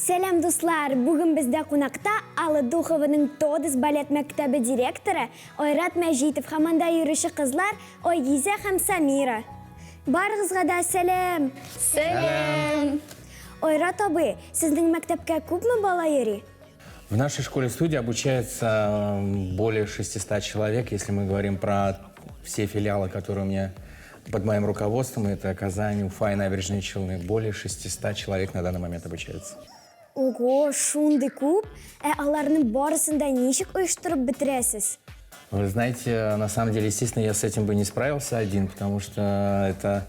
Сәлем, дуслар! Бүген бездә кунакта Алла Духованың Тодос балет мәктәбе директоры Ойрат Мәҗитов һәм анда йөрүче кызлар Ойгизә һәм Самира. Барыгызга да сәлем! Сәлем! Ойрат абый, сезнең мәктәпкә күпме бала йөри? В нашей школе-студии обучается более 600 человек, если мы говорим про все филиалы, которые у меня под моим руководством. Это Казань, Уфа и Набережные Челны. Более 600 человек на данный момент обучается. Ого, шундый күп! Аларның барысын да ничек оештырып бетерәсез? Вы знаете, на самом деле, естественно, я с этим бы не справился один, потому что это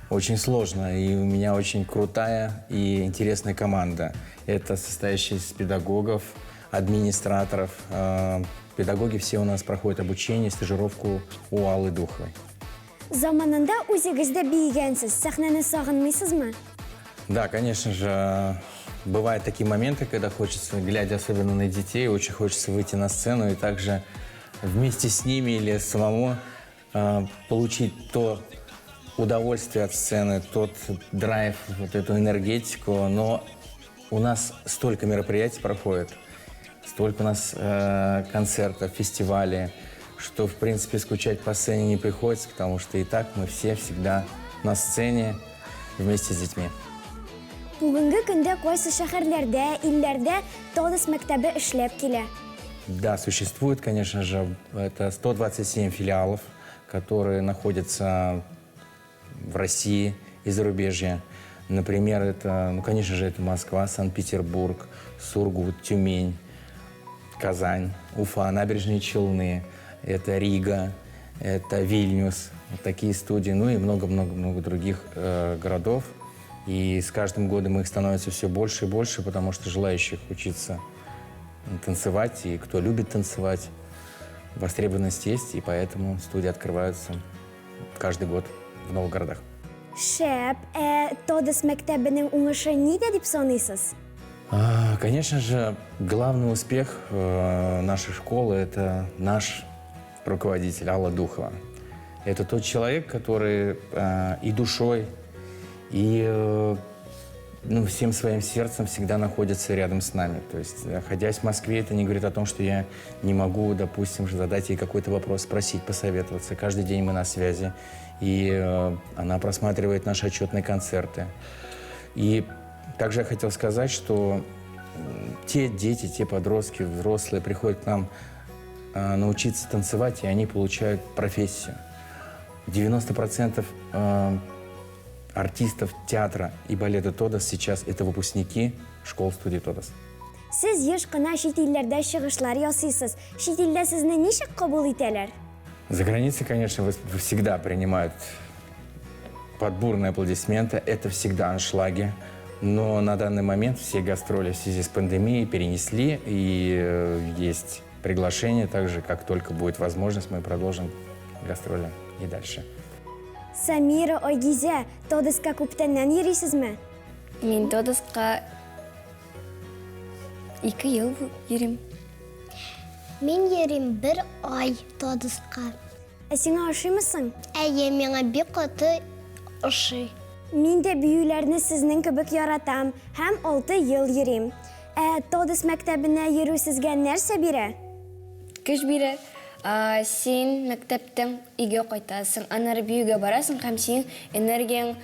очень сложно. И у меня очень крутая и интересная команда. Это состоящая из педагогов, администраторов. Педагоги все у нас проходят обучение, стажировку у Аллы Духовой. Заманында үзегездә биегәнсез, сәхнәне сагынмыйсызмы? Да, конечно же, бывают такие моменты, когда хочется, глядя особенно на детей, очень хочется выйти на сцену и также вместе с ними или самому получить то удовольствие от сцены, тот драйв, вот эту энергетику. Но у нас столько мероприятий проходит, столько у нас концертов, фестивалей, что, в принципе, скучать по сцене не приходится, потому что и так мы все всегда на сцене вместе с детьми. Бүгенге көндә кайсы шәһәрләрдә, илләрдә Тодос мәктәбе эшләп килә? Да, существует, конечно же, это 127 филиалов, которые находятся в России и зарубежье. Например, это, конечно же, это Москва, Санкт-Петербург, Сургут, Тюмень, Казань, Уфа, Набережные Челны, это Рига, это Вильнюс, вот такие студии, ну и много-много-много других городов. И с каждым годом их становится все больше и больше, потому что желающих учиться танцевать, и кто любит танцевать, востребованность есть, и поэтому студии открываются каждый год в новых городах. Шәп, Тодос мәктәбенең уңышы нидә дип саныйсыз? Конечно же, главный успех нашей школы – это наш руководитель Алла Духова. Это тот человек, который и душой, и всем своим сердцем всегда находится рядом с нами. То есть, находясь в Москве, это не говорит о том, что я не могу, допустим, задать ей какой-то вопрос, спросить, посоветоваться. Каждый день мы на связи, и она просматривает наши отчетные концерты. И также я хотел сказать, что те дети, те подростки, взрослые приходят к нам научиться танцевать, и они получают профессию. 90% артистов театра и балета Тодос сейчас это выпускники школ-студии Тодос. Сез еш кына чит илләрдә чыгышлар ясыйсыз. Чит илдә сезне ничек кабул итәләр? За границей, конечно, всегда принимают под бурные аплодисменты. Это всегда аншлаги. Но на данный момент все гастроли в связи с пандемией перенесли. И есть приглашение. Также, как только будет возможность, мы продолжим гастроли и дальше. Самира, Ойгизә, Тодоска күптәннән йөрисезме? Мин Тодоска 2 ел йөрим. Мин йөрим 1 ай Тодоска. Сиңа ошыймысың? Әйе, миңа бик каты ошый. Мин дә биюләрне сезнең кебек яратам һәм 6 ел йөрим. Тодос мәктәбенә йөрү сезгә нәрсә бирә? Көч бирә. Син мәктәптән өйгә кайтасың, аннары биюгә барасың, һәм синең энергияң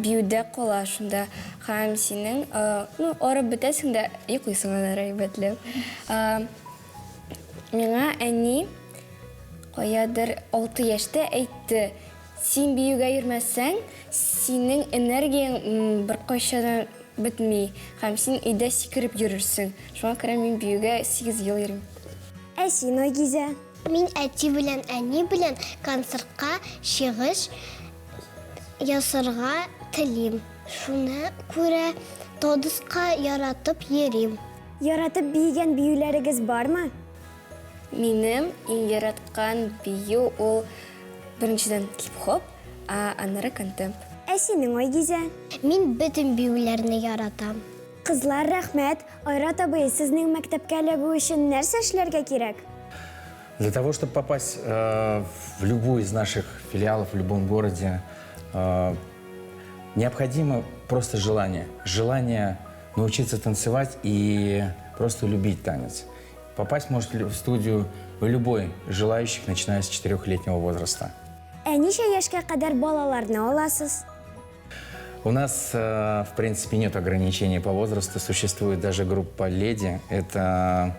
биюдә кала шунда. Һәм синең, арып бетәсең дә йоклыйсың аннары әйбәтләп. Миңа әни каядыр 6 яшьтә әйтте: "Син биюгә йөрмәсәң, синең энергияң бер кайчан бетми, һәм син өйдә сикереп йөрерсең." Шуңа күрә мин биюгә 8 ел йөрим. Син, Ойгизә? Мин әти белән, әни белән концертка чыгыш ясарга телим. Шуңа күрә Тодоска яратып йөрим. Яратып биегән биюләрегез бармы? Минем иң яраткан бию ул беренчедән хип-хоп, аннары контемп. Синең, Ойгизә? Мин бөтен биюләрне яратам. Кызлар, рәхмәт. Ойрат абый, сезнең мәктәпкә эләгү өчен нәрсә эшләргә кирәк? Для того, чтобы попасть в любую из наших филиалов в любом городе, необходимо просто желание. Желание научиться танцевать и просто любить танец. Попасть может в студию любой желающий, начиная с 4-летнего возраста. Ничә яшькә кадәр балаларны аласыз? У нас, в принципе, нет ограничений по возрасту. Существует даже группа «Леди». Это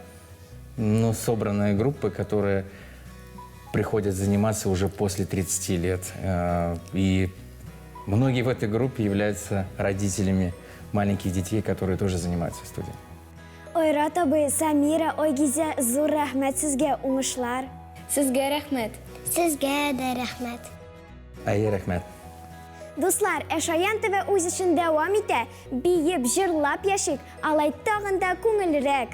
собранные группы, которые приходят заниматься уже после 30 лет. И многие в этой группе являются родителями маленьких детей, которые тоже занимаются в студии. Ойрат абый, Самира, Ойгизә, зур рәхмәт сезгә, уңышлар. Сезгә рәхмәт. Сезгә дә рәхмәт. Әйе, рәхмәт. Дуслар, Шаян ТВ үз эшен дәвам итә. Биеп, җырлап яшик, алай тагын да күңеллерәк.